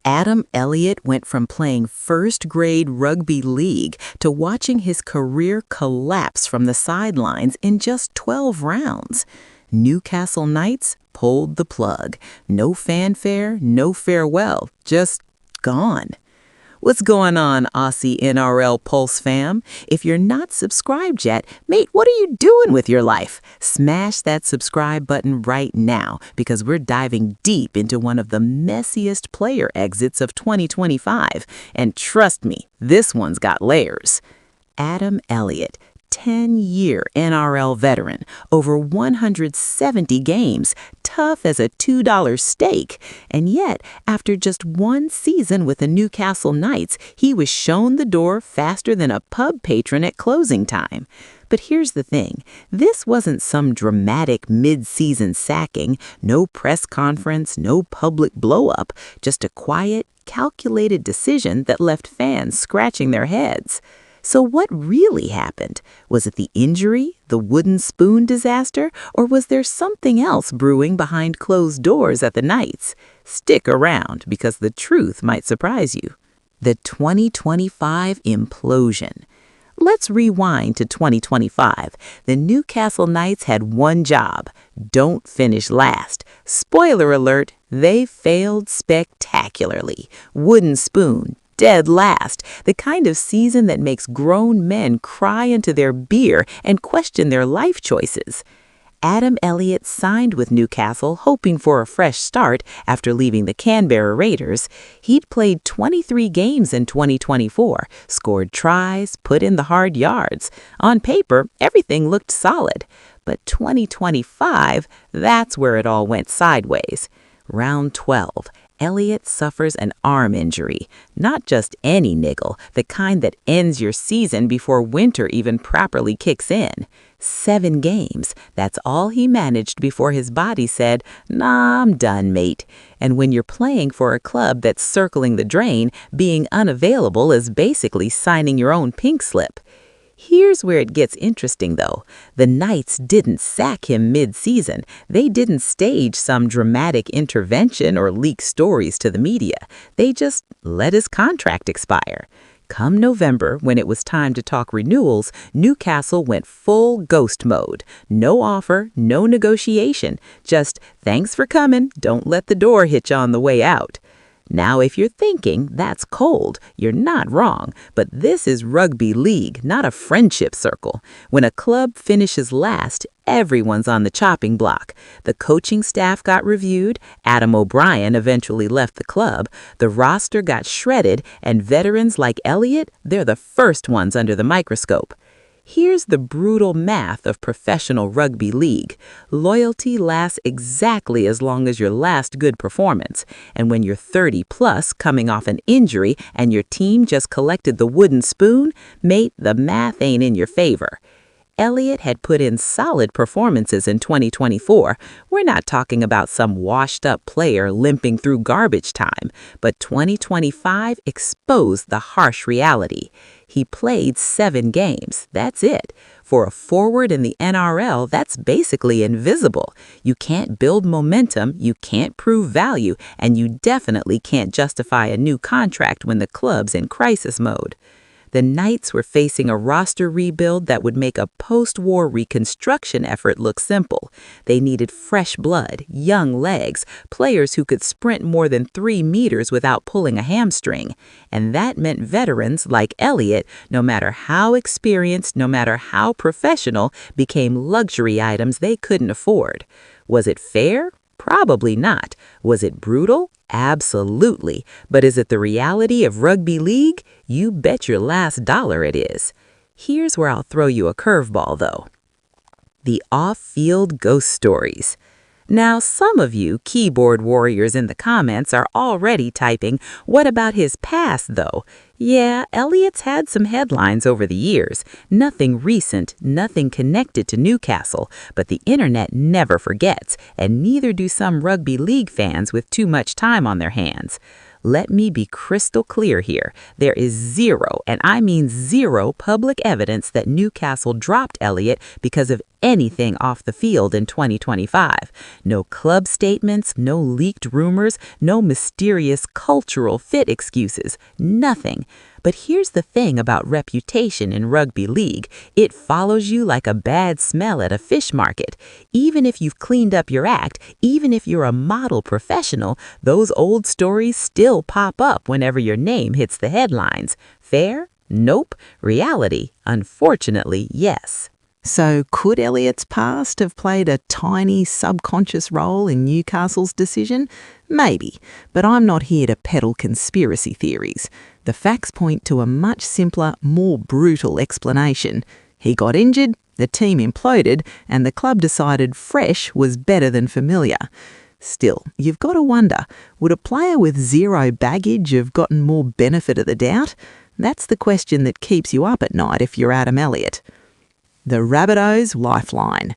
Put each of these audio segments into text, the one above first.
Adam Elliott went from playing first-grade rugby league to watching his career collapse from the sidelines in just 12 rounds. Newcastle Knights pulled the plug. No fanfare, no farewell, just gone. What's going on, Aussie NRL Pulse fam? If you're not subscribed yet, mate, what are you doing with your life? Smash that subscribe button right now because we're diving deep into one of the messiest player exits of 2025. And trust me, this one's got layers. Adam Elliott, 10-year NRL veteran, over 170 games, tough as a $2 steak. And yet, after just one season with the Newcastle Knights, he was shown the door faster than a pub patron at closing time. But here's the thing, this wasn't some dramatic mid-season sacking, no press conference, no public blow-up, just a quiet, calculated decision that left fans scratching their heads. So what really happened? Was it the injury, the wooden spoon disaster, or was there something else brewing behind closed doors at the Knights? Stick around because the truth might surprise you. The 2025 implosion. Let's rewind to 2025. The Newcastle Knights had one job: don't finish last. Spoiler alert, they failed spectacularly. Wooden spoon, dead last, the kind of season that makes grown men cry into their beer and question their life choices. Adam Elliott signed with Newcastle hoping for a fresh start after leaving the Canberra Raiders. He'd played 23 games in 2024, scored tries, put in the hard yards. On paper, everything looked solid. But 2025, that's where it all went sideways. Round 12. Elliott suffers an arm injury, not just any niggle, the kind that ends your season before winter even properly kicks in. 7 games, that's all he managed before his body said, "Nah, I'm done, mate." And when you're playing for a club that's circling the drain, being unavailable is basically signing your own pink slip. Here's where it gets interesting, though. The Knights didn't sack him mid-season. They didn't stage some dramatic intervention or leak stories to the media. They just let his contract expire. Come November, when it was time to talk renewals, Newcastle went full ghost mode. No offer, no negotiation. Just, thanks for coming, don't let the door hit you on the way out. Now, if you're thinking that's cold, you're not wrong, but this is rugby league, not a friendship circle. When a club finishes last, everyone's on the chopping block. The coaching staff got reviewed, Adam O'Brien eventually left the club, the roster got shredded, and veterans like Elliott, they're the first ones under the microscope. Here's the brutal math of professional rugby league. Loyalty lasts exactly as long as your last good performance. And when you're 30 plus, coming off an injury, and your team just collected the wooden spoon, mate, the math ain't in your favor. Elliott had put in solid performances in 2024. We're not talking about some washed-up player limping through garbage time, but 2025 exposed the harsh reality. He played 7 games. That's it. For a forward in the NRL, that's basically invisible. You can't build momentum, you can't prove value, and you definitely can't justify a new contract when the club's in crisis mode. The Knights were facing a roster rebuild that would make a post-war reconstruction effort look simple. They needed fresh blood, young legs, players who could sprint more than 3 meters without pulling a hamstring. And that meant veterans like Elliott, no matter how experienced, no matter how professional, became luxury items they couldn't afford. Was it fair? Probably not. Was it brutal? Absolutely. But is it the reality of rugby league? You bet your last dollar it is. Here's where I'll throw you a curveball, though. The off-field ghost stories. Now, some of you keyboard warriors in the comments are already typing, "What about his past, though?" Yeah, Elliott's had some headlines over the years. Nothing recent, nothing connected to Newcastle, but the internet never forgets, and neither do some rugby league fans with too much time on their hands. Let me be crystal clear here. There is zero, and I mean zero, public evidence that Newcastle dropped Elliott because of anything off the field in 2025. No club statements, no leaked rumors, no mysterious cultural fit excuses. Nothing. But here's the thing about reputation in rugby league. It follows you like a bad smell at a fish market. Even if you've cleaned up your act, even if you're a model professional, those old stories still pop up whenever your name hits the headlines. Fair? Nope. Reality? Unfortunately, yes. So could Elliott's past have played a tiny subconscious role in Newcastle's decision? Maybe, but I'm not here to peddle conspiracy theories. The facts point to a much simpler, more brutal explanation. He got injured, the team imploded, and the club decided fresh was better than familiar. Still, you've got to wonder, would a player with zero baggage have gotten more benefit of the doubt? That's the question that keeps you up at night if you're Adam Elliott. The Rabbitohs lifeline.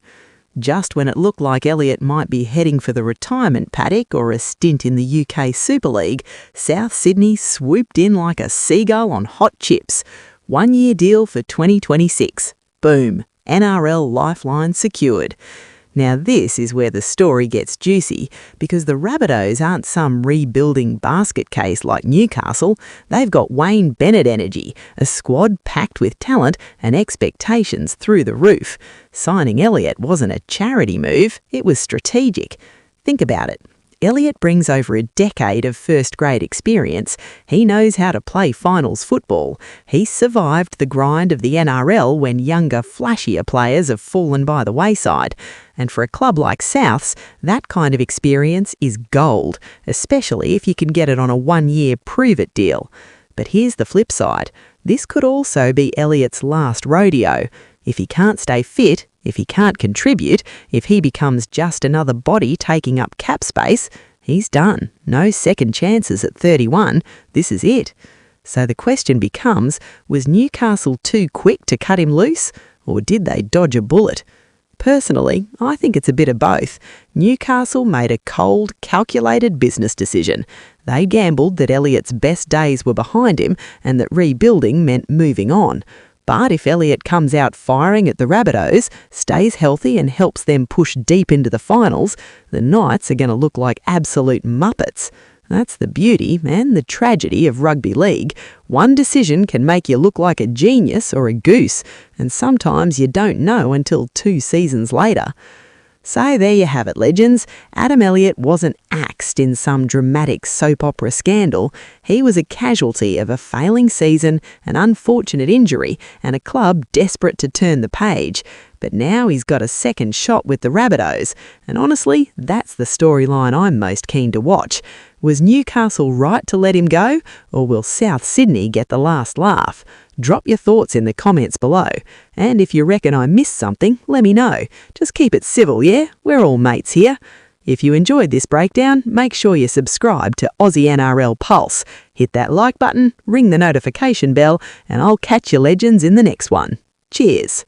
Just when it looked like Elliott might be heading for the retirement paddock or a stint in the UK Super League, South Sydney swooped in like a seagull on hot chips. 1-year deal for 2026. Boom. NRL lifeline secured. Now this is where the story gets juicy, because the Rabbitohs aren't some rebuilding basket case like Newcastle. They've got Wayne Bennett energy, a squad packed with talent and expectations through the roof. Signing Elliott wasn't a charity move, it was strategic. Think about it. Elliott brings over a decade of first-grade experience. He knows how to play finals football. He survived the grind of the NRL when younger, flashier players have fallen by the wayside. And for a club like Souths, that kind of experience is gold, especially if you can get it on a 1-year prove-it deal. But here's the flip side. This could also be Elliott's last rodeo. If he can't stay fit, if he can't contribute, if he becomes just another body taking up cap space, he's done. No second chances at 31. This is it. So the question becomes, was Newcastle too quick to cut him loose, or did they dodge a bullet? Personally, I think it's a bit of both. Newcastle made a cold, calculated business decision. They gambled that Elliott's best days were behind him and that rebuilding meant moving on. But if Elliott comes out firing at the Rabbitohs, stays healthy and helps them push deep into the finals, the Knights are going to look like absolute muppets. That's the beauty and the tragedy of rugby league. One decision can make you look like a genius or a goose, and sometimes you don't know until 2 seasons later. So there you have it, legends. Adam Elliott wasn't axed in some dramatic soap opera scandal. He was a casualty of a failing season, an unfortunate injury, and a club desperate to turn the page. But now he's got a second shot with the Rabbitohs, and honestly, that's the storyline I'm most keen to watch. Was Newcastle right to let him go, or will South Sydney get the last laugh? Drop your thoughts in the comments below. And if you reckon I missed something, let me know. Just keep it civil, yeah? We're all mates here. If you enjoyed this breakdown, make sure you subscribe to Aussie NRL Pulse. Hit that like button, ring the notification bell, and I'll catch you legends in the next one. Cheers.